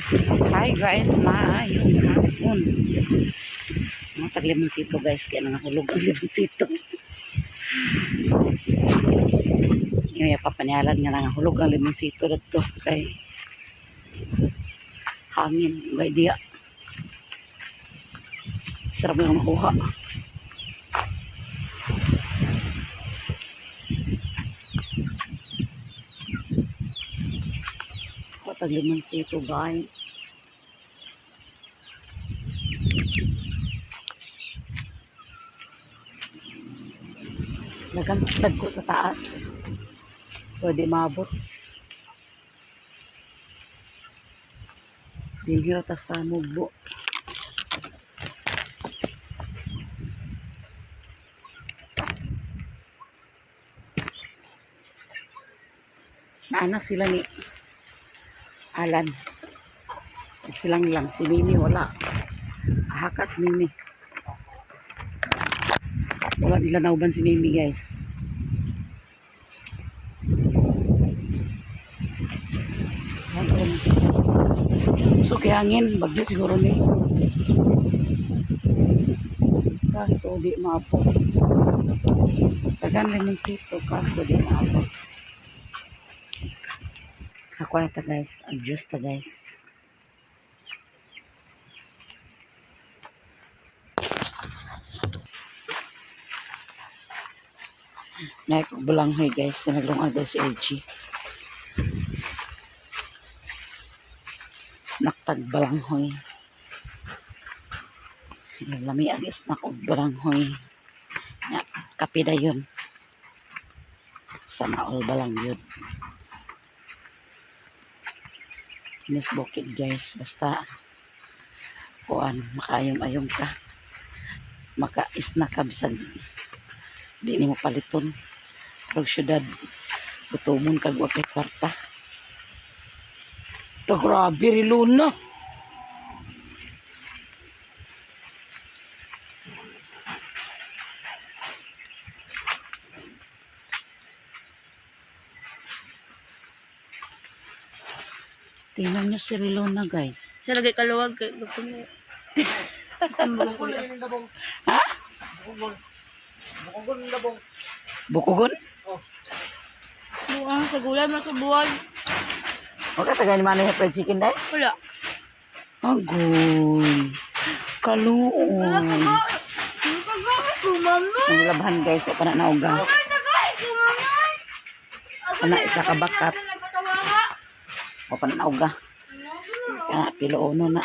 Hi guys, maayong hapon. Mga taglimonsito guys, kaya nangahulog ang limonsito. Yung papanyalan nga nangahulog ang limonsito dito kay hangin, may dia. Sarap lang makuha. Limonsito guys. Nagantag ko sa taas. Pwede mabots. Dihira ta sa mugbo. Naana sila ni Alan. Silang lang. Si Mimi wala. Hakas Mimi. Wala nila nauban si Mimi guys. So kaya hangin. Bagyo siguro ni. Kaso di maabot. Tagan limonsito. Kaso di maabot. Ako na ta guys, adjust ta guys. Naik balanghoy guys, naglong agad si LG. Snack tag balanghoy. Lami ang snack og balanghoy. Ya, kape da yun. Sana all balang yun. Miss Bukid guys, basta kuan makayom-ayom ka, maka-isna ka bisag di ni mo paliton pag syudad gutomon kag wa kay kwarta. To grabe riluna. Tingnan nyo si Rilona guys. Siya lagi kaluwag kay gusto mo. Ha? Bukugon labong. Bukugon? Oh. Buang sa gulay mo sa buwan. Huwag ka tagay naman yung fried chicken dahil? Wala. Agoy. Kaluon. Ang labahan guys. O pa na nauga. Pana isa ka bakat. O pa na nauga. Kaya piloono na.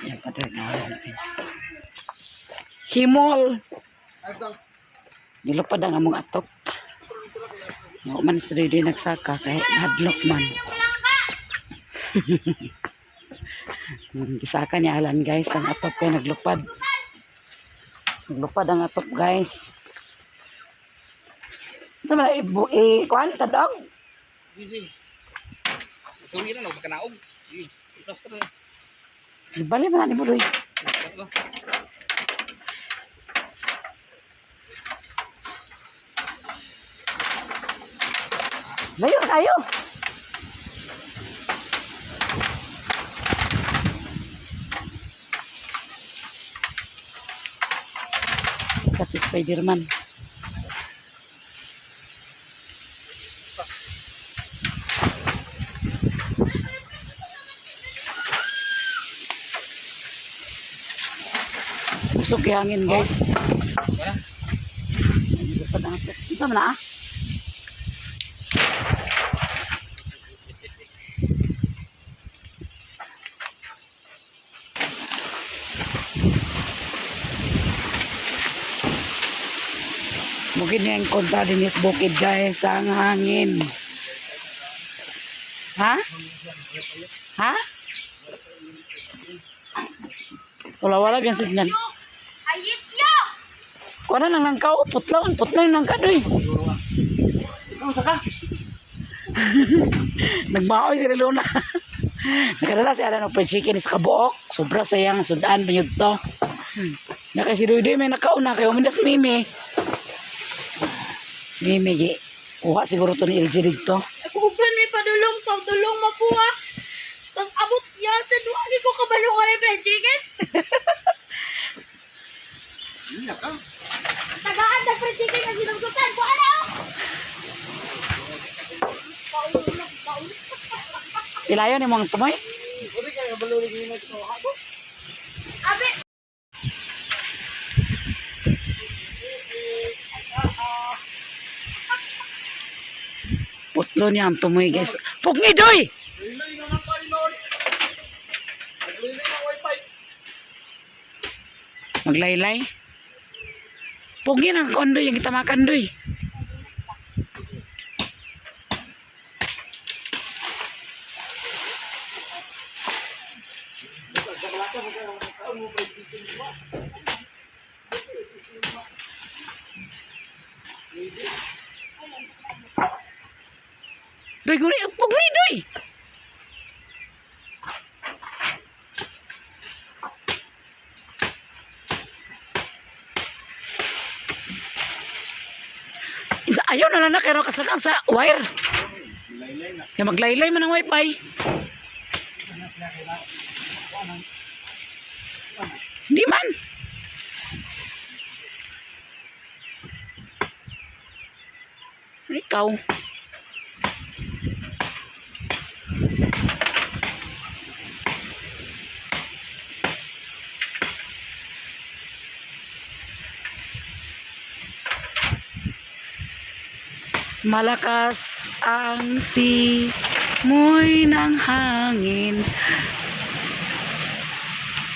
Yan pa doon na guys. Himol. Nilupad ang among atok. Yung man sa rin nagsaka kahit hadlock man. Gisaka niya Alan guys. Ang atok ay naglupad. Naglupad ang atok guys. Ito man kuhan sa dog. Easy. Suwi na no kanaog. Plaster na. Ibali man ni Budoy. Layo kayo. Kasi Spider-Man. Usok yung hangin guys. Ito na ah. Mungkin yang kontra din is bukid guys ang hangin. Ha? Ha? Wala biyang signal. Ayit yo! Kuha na lang ka, putlaw lang ka doy. Ikaw saka. Nagmaoy si Rilona. Nakadala si Alan og fried chicken sa kabuok. Sobra sayang sudan panyud to. Na kasi Doy may nakauna kay umindas Mimi. Si Mimi gi. Kuha siguro to ni LG dito. Ako wala fried chicken. Iya ka. Tagaan sa fried chicken na sinungsutan ko. Ano? Ilayo ni mong tumoy. Uri ka nga baluli ko na ito. Abi. Putlo niya ang tumoy guys. Pugni doy! Lilay na ng painon. Naglilay ng wifi. Maglaylay. Pugni ng kondoy yung kita makan doy. Doy guri, pugni doy. Ayaw na lang na kaya kasakang sa wire. Kaya maglaylay man ang wifi. Hindi man. Ikaw. Malakas ang simoy ng hangin.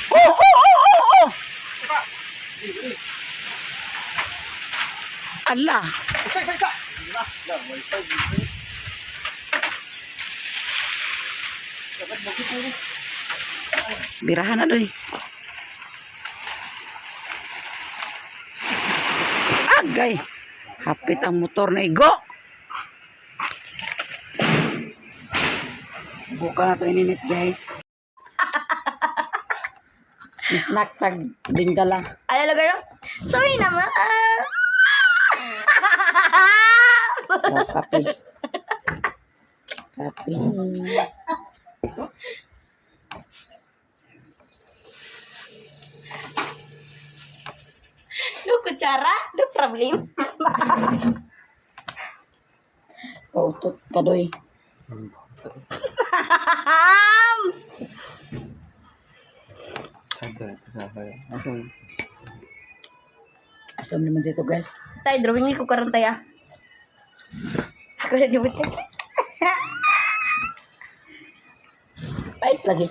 Oh, oh, oh, oh, oh! Allah. Isa. Lang, wifi dito. Dapat magkipuro. Birahan na doy. Agay. Hapit ang motor na igo. Buka na to ininit guys. Snack tag dingdala. Ano lugar no? Sorry naman. Oh, kape. Kape. No kutsara, no problem. Pautot ka doy. Sadar ito sa kaya. Asam. Asam naman dito guys. Tay, drawing ko karon taya. Ako na dibut. Bait lagi.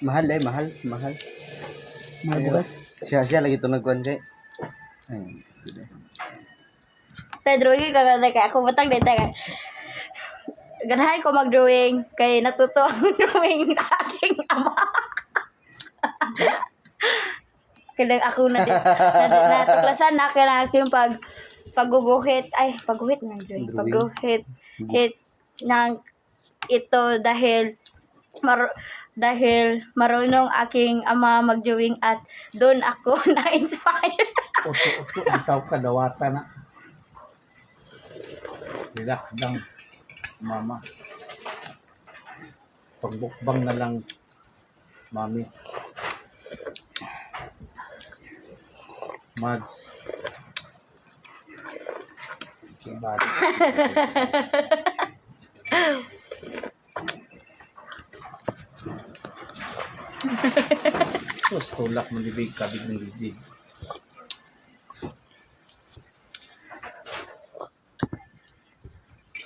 Mahal mahal. Mahal bukas. Siya lagi ito nagkuhan kay. Ay. Tay, drawing ko karon kay ako butang dito kay. Ganahay ko mag-drawing kay natuto ang drawing sa aking ama. Kaya ako natuklasan na kaya aking pagguguhit ng drawing. Pagguhit ng ito dahil marunong aking ama mag-drawing at doon ako na-inspire. Oto, ikaw ka dawata na. Relax lang, mama. Pagbukbang na lang, mami. Mads. Kibad. Sus, tulak mo libig, kabig ng libig.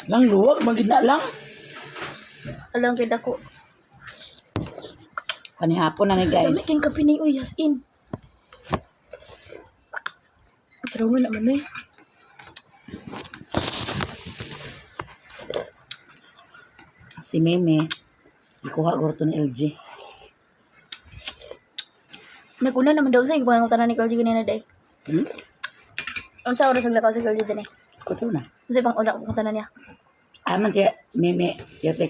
Lang luwag, magina lang. Alam kita ko. Panihapon na ni guys. Dami kayong kape ni Uy, as in. Pero nga naman eh. Si Meme, ikuha ko ito ni LG. Naguna naman daw sa yung panang tanan ni Carl G ganina day. Ang sa oras ang lakaw si Carl G din eh. Ito na. Kasi pang una kung tanan niya. Aman siya, Meme, yotek.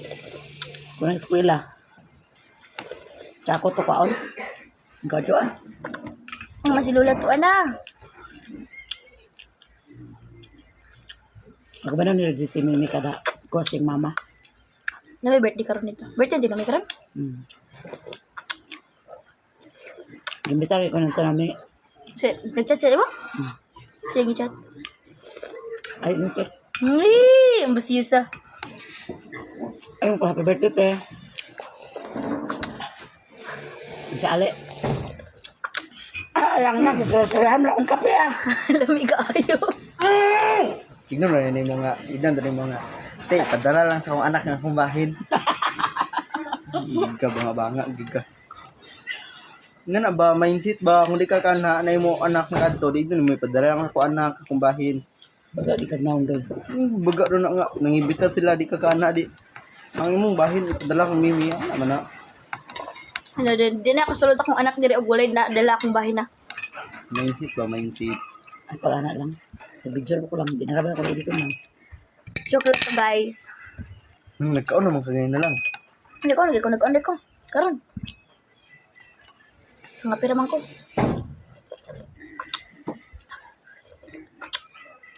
Kunang eskwela. Tsako to kaon. Gajoan. Ang masilulat to ana. Ako ba na nilagay si Meme kada kuwasing mama? Na may birthday karon nito. Birthday din na may karon. Imbitar ko nang tanami. Nag-chat siya mo? Sige, chat. Ay, okay. Ay, ang basyosa. Ayun ko, happy birthday, te. Sa ali. Alang na, sasarahan mo akong kape, ah. Lamig ayo. Tignan mo rin yung mga, tignan mo rin yung mga, te, padala lang sa akong anak ng kumbahin. Gig ka, banga-banga, gig ka. Nga na ba, mindset ba, kung di ka kana, na mo anak na adto, di doon mo ipadala lang ako anak, kumbahin. Baga di ka naon doon. Baga rin na nga, nangibitar sila, di ka kana, di. Ang imong bahin, ipadala kong mimi, ano na. Ano din, di na ako sulod akong anak nila og walay na dala akong bahay na. Mindset ba, mindset. Ay, pala na lang. Sa video ko lang, dinaraban ko dito na. Chocolate to guys. Nagkaon naman sa ganyan na lang. Nag-on ko. Karon. Nga pera man ko.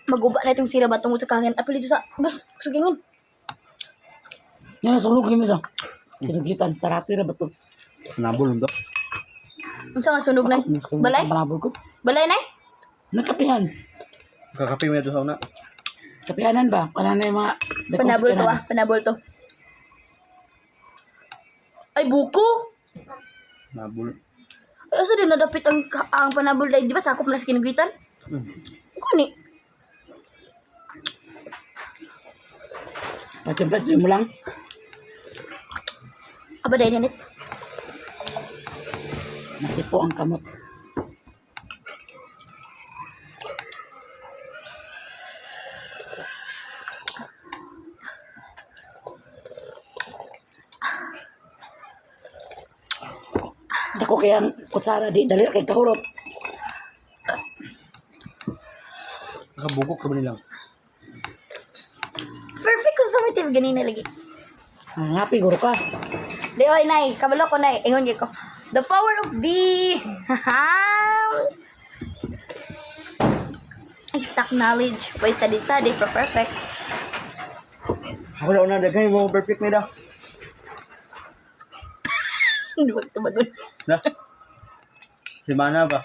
Maguba na itong sira ba tungkol sa kangin. Apil dito sa, bus, sugingin. Yan, nasunog yun nila. Kinugitan, sarapi na ba ito? Nabol mo to? Unsa nga sunog na? Balay? Panabol ko. Balay na? Nagkapihan. Kakapi mo ito sa una. Kapihanan ba? Pananay yung mga... Panabol to ah. Panabol to. Ay, buko! Nabol. Ay, asa din nadapit ang panabol dahil. Di ba sakop na sa kinugitan? Kani? Pagsimplat mo lang. Aba dahil nanit. Nasipo ang kamot. Dako kaya ang kutsara di dali kay kahurot. Nakabugok ka ba nilang? Perfect ko sa mitin. Ganina lagi. Ang happy guro ka. Di oy, nay. Kabalo ko, nay. Ingon ko. The power of the... I stack knowledge. Why study for perfect. Ako na una, daghan mo perfect nila. Hindi ba ito bagun? Na? Si Mana ba?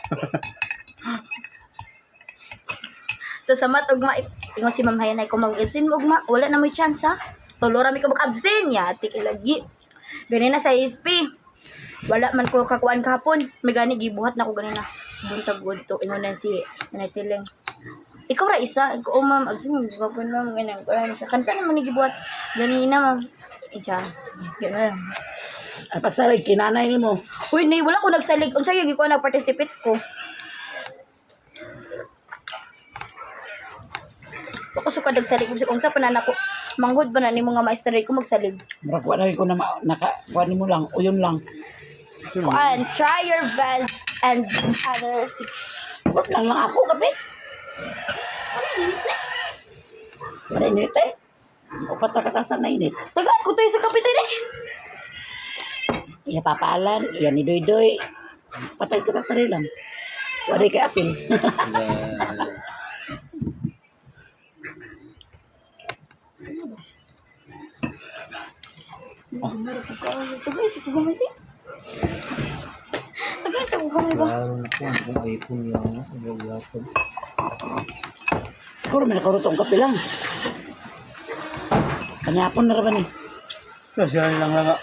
To sa mat, ugma. Ingon si Ma'am Hayanay ko mag-absent mo, ugma. Wala na may chance, ha? Tulora mi ko mag-absent. Yati lagi. Ganina sa SP. Wala man ko kakuan kahapon. May gani gibuhat na ko ganina. Buntag good to. Ingon na si Nanay Tileng. Ikaw ra isa. Ikaw, ma'am. Absent. Gapon ma'am. Ganyan. Kansa naman ni gibuhat. Ganina, ma'am. Diyan. Ganyan. Ay pagsalig kinanay nimo. Uy, nay, wala ko nagsalig. Unsa yung ko nag-participate ko. Ako suka nagsalig. Unsa pa na nako. Manghud ba na ni mga maestro ko magsalig. Murag wala ko na nakakuan nimo lang, uyon lang. And try your best and others. Wala lang ako kape. Wala init eh. Upat na katasan na init. Tagaan ko tayo sa kapitan eh. Iya papalan, iya ni doy-doy. Patay ko na sarili lang. Wala kay apil. Ito guys, ito gumiti. Ito guys, ako gumiti ba? Lalo na po, kung iPhone yung laptop. Siguro may nakarutong kape lang. Kanyapon na raman eh. Siya lang nga.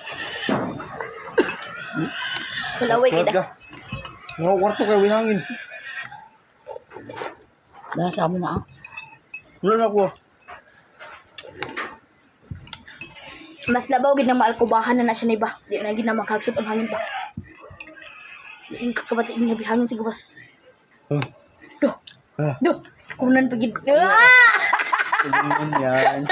Kulaway kita. Mga kwarto kayo winangin. Dahil sa amin na ah. Wala na ako. Mas labaw gid nang maalkubahan na siya ni ba. Di na gid na makagsud ang hangin ba. Di kakabati ni hangin sa gubas. Duh. Duh. Kunan pagid. Ganyan yan.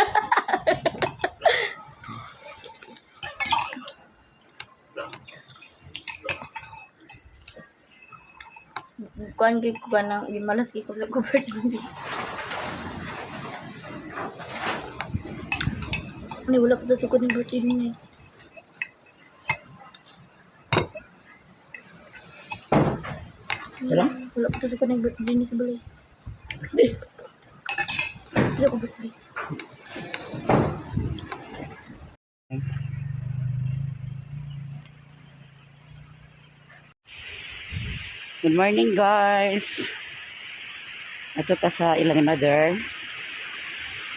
Kuan gid ko kanang malas gid ko sa covered hindi. Ni wala ko sa kuning birthday niya. Sila? Wala ko sa kuning birthday niya sa balay. Di. Wala ko birthday. Thanks. Good morning guys. Ato ta sa ilang ni mother.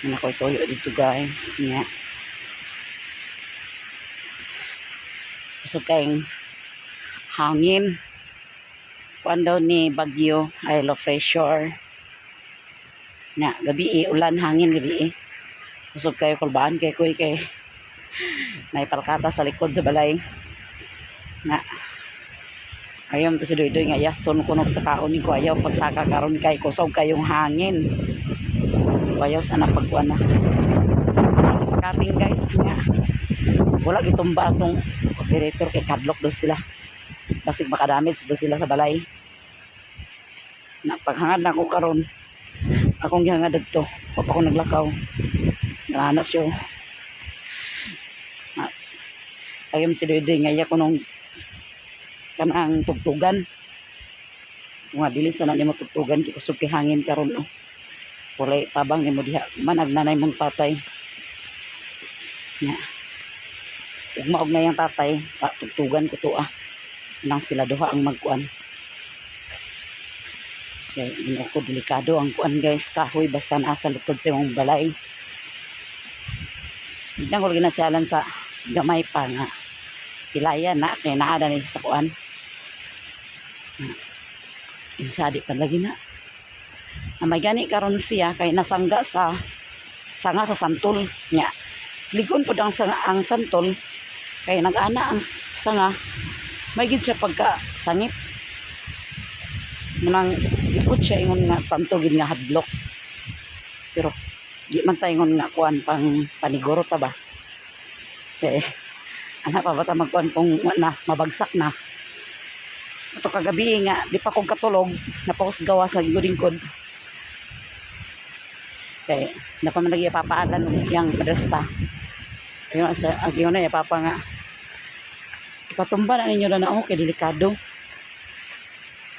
Ano ko ituyo dito guys. Nga. So kayong hangin. Kuan daw ni bagyo, ay low pressure. Nga, gabi ulan, hangin gabi Usog kayo kulbaan kay kuy kay naipalkata sa likod sa balay. Nga. Ayaw to si Doy nga yason kunog sa kaon ni ko ayaw pagsaka karon kay kusog kayong hangin. Ayaw sana pagkuan na. Kaping guys nga. Wala gitumba atong operator kay kadlok do sila. Basig makadamage do sila sa balay. Na paghangad na ko karon. Akong gihangad dito. Pa ko naglakaw. Nanas yo. Ayaw si Doy nga iya kunong kanang tugtugan. Nga dili sana nimo tugtugan kay kusog kay hangin karon no. Kulay tabang nimo diha manag nanay mong tatay. Nya. Ug maog na yang tatay, tugtugan ko to Nang sila duha ang magkuan. Kay ino ko delikado ang kuan guys, kahoy basta naa sa lutod sa imong balay. Diyan ko ginasyalan sa gamay pa nga. Pilaya na kay naa dani sa kuan. Insadi pa lagi na. May gani karon siya kay nasangga sa sanga sa santol nya. Ligon pud ang santol kay nag-ana ang sanga. May gid siya pagka sangit. Munang ikot siya ingon nga pantugid nga hadlok. Pero di man ta ingon nga kuan pang paniguro ta ba. Kay ana pa bata magkuan kung na mabagsak na. Ito kagabi nga, di pa kong katulog, napakos gawa sa gudingkod. Kaya, napaman lagi papaalan yung padresta. Ayun, yun na, papa nga. Ipatumba na ninyo na ako, kay delikado.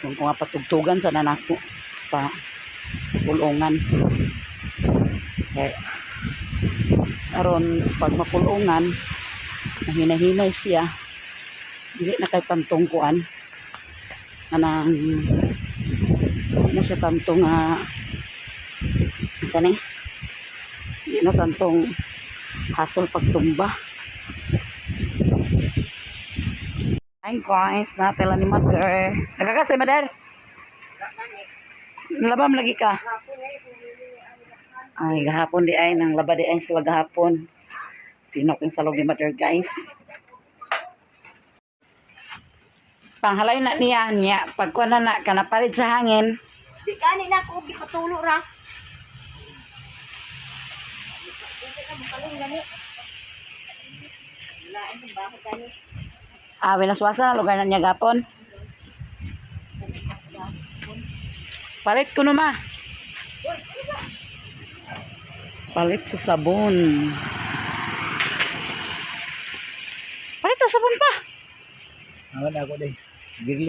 Kung nga patugtugan sa nanako, pa pulungan. Kaya, aron, pag mapulungan, mahina-hinay siya, hindi na kay pantungkuan. Anang na siya tantong saan hindi na tantong hasol pagtumba. Ay guys, natila ni mother. Nagkakasay mother? Nalabam lagi ka? Ay gahapon di ay nang laba di ay sila gahapon. Sinok yung salog ni mother guys. Panghalay na niya pagkuan na kanapalit sa hangin. Di kani na ko gipatulo ra. Winaswasa na lugar na niya gapon. Palit ko ma. Palit sa sabon. Palit sa sabon pa. Awan ako day. Gigli.